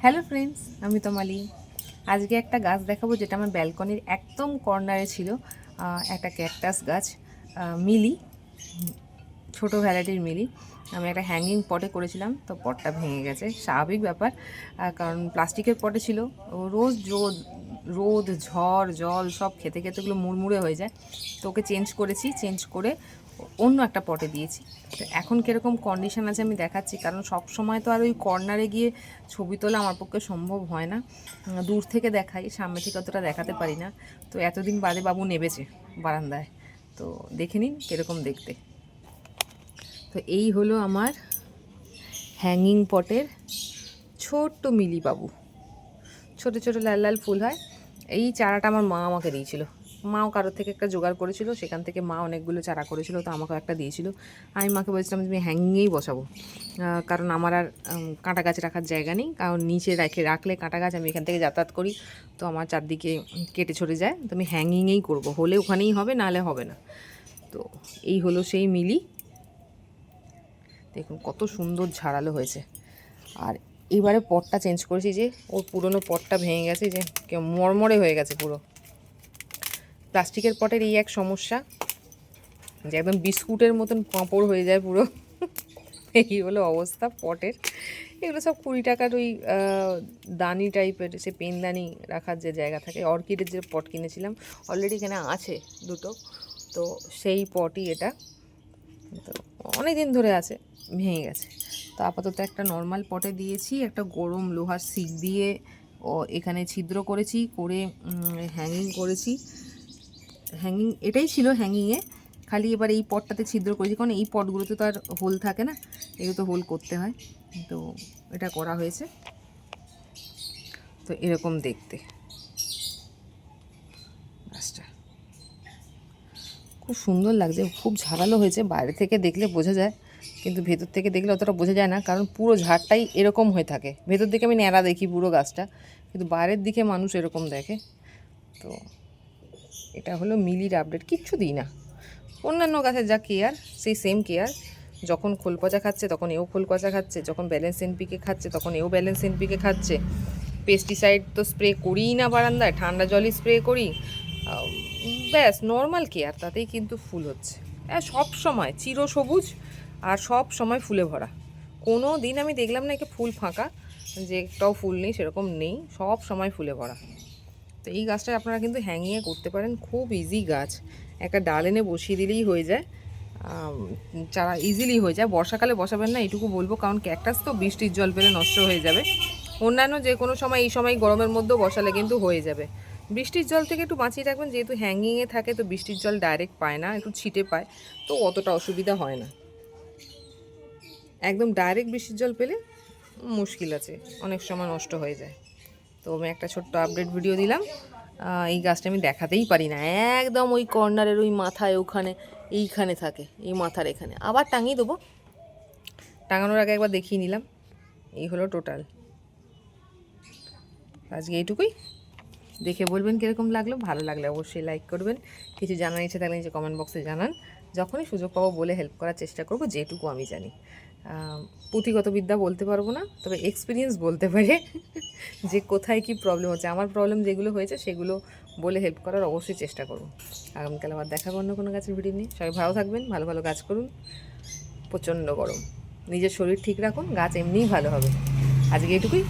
Hello friends, আমি তমালি। আজকে একটা গাছ দেখাবো যেটা আমার ব্যালকনির একদম কর্নারে ছিল। একটা ক্যাকটাস গাছ, মিলি, ছোট ভ্যারাইটির মিলি। আমি একটা হ্যাঙ্গিং পটে করেছিলাম, তো পটটা ভেঙে গেছে, স্বাভাবিক ব্যাপার। কারণ প্লাস্টিকের পটে ছিল, রোজ রোদ রোদ ঝড় জল সব খেতে খেতে ওগুলো মুড়মুড়ে হয়ে যায়। তো ওকে চেঞ্জ করেছি, চেঞ্জ করে অন্য একটা পটে দিয়েছি। তো এখন কীরকম কন্ডিশন আছে আমি দেখাচ্ছি, কারণ সব সময় তো আর ওই কর্নারে গিয়ে ছবি তোলা আমার পক্ষে সম্ভব হয় না। দূর থেকে দেখাই, সামনে থেকে অতটা দেখাতে পারি না। তো এতদিন বাদে বাবু নেবেছে বারান্দায়, তো দেখে নিন কীরকম দেখতে। তো এই হলো আমার হ্যাঙ্গিং পটের ছোট্ট মিলি বাবু। ছোট ছোট লাল লাল ফুল হয়। এই চারাটা আমার মা আমাকে দিয়েছিল। মাও কারোর থেকে একটা জোগাড় করেছিল, সেখান থেকে মা অনেকগুলো চারা করেছিল, তো আমাকে একটা দিয়েছিল। আমি মাকে বলেছিলাম তুমি হ্যাঙ্গিংয়েই বসাবো, কারণ আমার আর কাঁটা গাছ রাখার জায়গা নেই। কারণ নিচে রাখলে কাঁটা গাছ, আমি এখান থেকে যাতায়াত করি, তো আমার চারদিকে কেটে ছড়ে যায়। তো আমি হ্যাঙ্গিংয়েই করবো, হলে ওখানেই হবে, নাহলে হবে না। তো এই হলো সেই মিলি। দেখুন কত সুন্দর ঝাড়ালো হয়েছে। আর এবারে পটটা চেঞ্জ করেছি, যে ওর পুরনো পটটা ভেঙে গেছে, যে মরমরে হয়ে গেছে পুরো। প্লাস্টিকের পটের এই এক সমস্যা, যে একদম বিস্কুটের মতন পাঁপড় হয়ে যায় পুরো। এই হলো অবস্থা পটের। এগুলো সব 20 টাকার ওই দানি টাইপের, সে পেনদানি রাখার যে জায়গা থাকে। অর্কিডের যে পট কিনেছিলাম, অলরেডি এখানে আছে দুটো, তো সেই পটই এটা। তো অনেক দিন ধরে আছে, ভেঙে গেছে। তো আপাতত একটা নর্মাল পটে দিয়েছি, একটা গরম লোহার শিক দিয়ে ও এখানে ছিদ্র করেছি, করে হ্যাঙ্গিং করেছি। হ্যাঙ্গিং এটাই ছিল হ্যাঙ্গিংয়ে, খালি এবার এই পটটাতে ছিদ্র করেছি, কারণ এই পটগুলোতে তো আর হোল থাকে না, এগুলো তো হোল করতে হয়। তো এটা করা হয়েছে। তো এরকম দেখতে গাছটা খুব সুন্দর লাগছে, খুব ঝাড়ালো হয়েছে। বাইরে থেকে দেখলে বোঝা যায়, কিন্তু ভেতর থেকে দেখলে অতটা বোঝা যায় না, কারণ পুরো ঝাড়টাই এরকম হয়ে থাকে। ভেতর দিকে আমি ন্যাড়া দেখি পুরো গাছটা, কিন্তু বাইরের দিকে মানুষ এরকম দেখে। তো এটা হলো মিলির আপডেট। কিচ্ছু দিই না, অন্যান্য গাছের যা কেয়ার সেই সেম কেয়ার। যখন খোল পচা খাচ্ছে তখন এও খোল পচা খাচ্ছে, যখন ব্যালেন্স এনপিকে খাচ্ছে তখন এও ব্যালেন্স এনপিকে খাচ্ছে। পেস্টিসাইড তো স্প্রে করিই না বারান্দায়, ঠান্ডা জলই স্প্রে করি। ব্যাস নর্মাল কেয়ার, তাতেই কিন্তু ফুল হচ্ছে। সব সময় চিরসবুজ, আর সব সময় ফুলে ভরা। কোনো দিন আমি দেখলাম না একে ফুল ফাঁকা, যে একটাও ফুল নেই, সেরকম নেই, সব সময় ফুলে ভরা। তো এই গাছটা আপনারা কিন্তু হ্যাঙ্গিংয়ে করতে পারেন, খুব ইজি গাছ। একটা ডাল এনে বসিয়ে দিলেই হয়ে যায়, চারা ইজিলি হয়ে যায়। বর্ষাকালে বসাবেন না এটুকু বলবো, কারণ ক্যাকটাস তো বৃষ্টির জল পেলে নষ্ট হয়ে যাবে। অন্যান্য যে কোনো সময়, এই সময় গরমের মধ্যেও বসালে কিন্তু হয়ে যাবে। বৃষ্টির জল থেকে একটু বাঁচিয়ে রাখবেন, যেহেতু হ্যাঙ্গিংয়ে থাকে তো বৃষ্টির জল ডাইরেক্ট পায় না, একটু ছিটে পায়, তো অতটা অসুবিধা হয় না। একদম ডাইরেক্ট বৃষ্টির জল পেলে মুশকিল আছে, অনেক সময় নষ্ট হয়ে যায়। তো আমি একটা ছোট্ট আপডেট ভিডিও দিলাম। এই গাছটা আমি দেখাতেই পারি না, একদম ওই কর্নারের ওই মাথায় ওখানে, এইখানে থাকে, এই মাথার এখানে। আবার টাঙিয়ে দেবো, টাঙানোর আগে একবার দেখিয়ে নিলাম। এই হলো টোটাল। আজকে এইটুকুই। দেখে বলবেন কীরকম লাগলো। ভালো লাগলে অবশ্যই লাইক করবেন। কিছু জানার ইচ্ছে থাকলে নিচে কমেন্ট বক্সে জানান। যখনই সুযোগ পাবো বলে হেল্প করার চেষ্টা করব, যেটুকু আমি জানি। পুঁথিগত বিদ্যা বলতে পারবো না, তবে এক্সপিরিয়েন্স বলতে পারে, যে কোথায় কি প্রবলেম হচ্ছে। আমার প্রবলেম যেগুলো হয়েছে সেগুলো বলে হেল্প করার অবশ্যই চেষ্টা করব। আগামীকাল আবার দেখাবো অন্য কোনো গাছের ভিডিও নিয়ে। সবাই ভালো থাকবেন, ভালো ভালো কাজ করুন। প্রচণ্ড গরম, নিজের শরীর ঠিক রাখুন, গাছ এমনিই ভালো হবে। আজকে এটুকুই।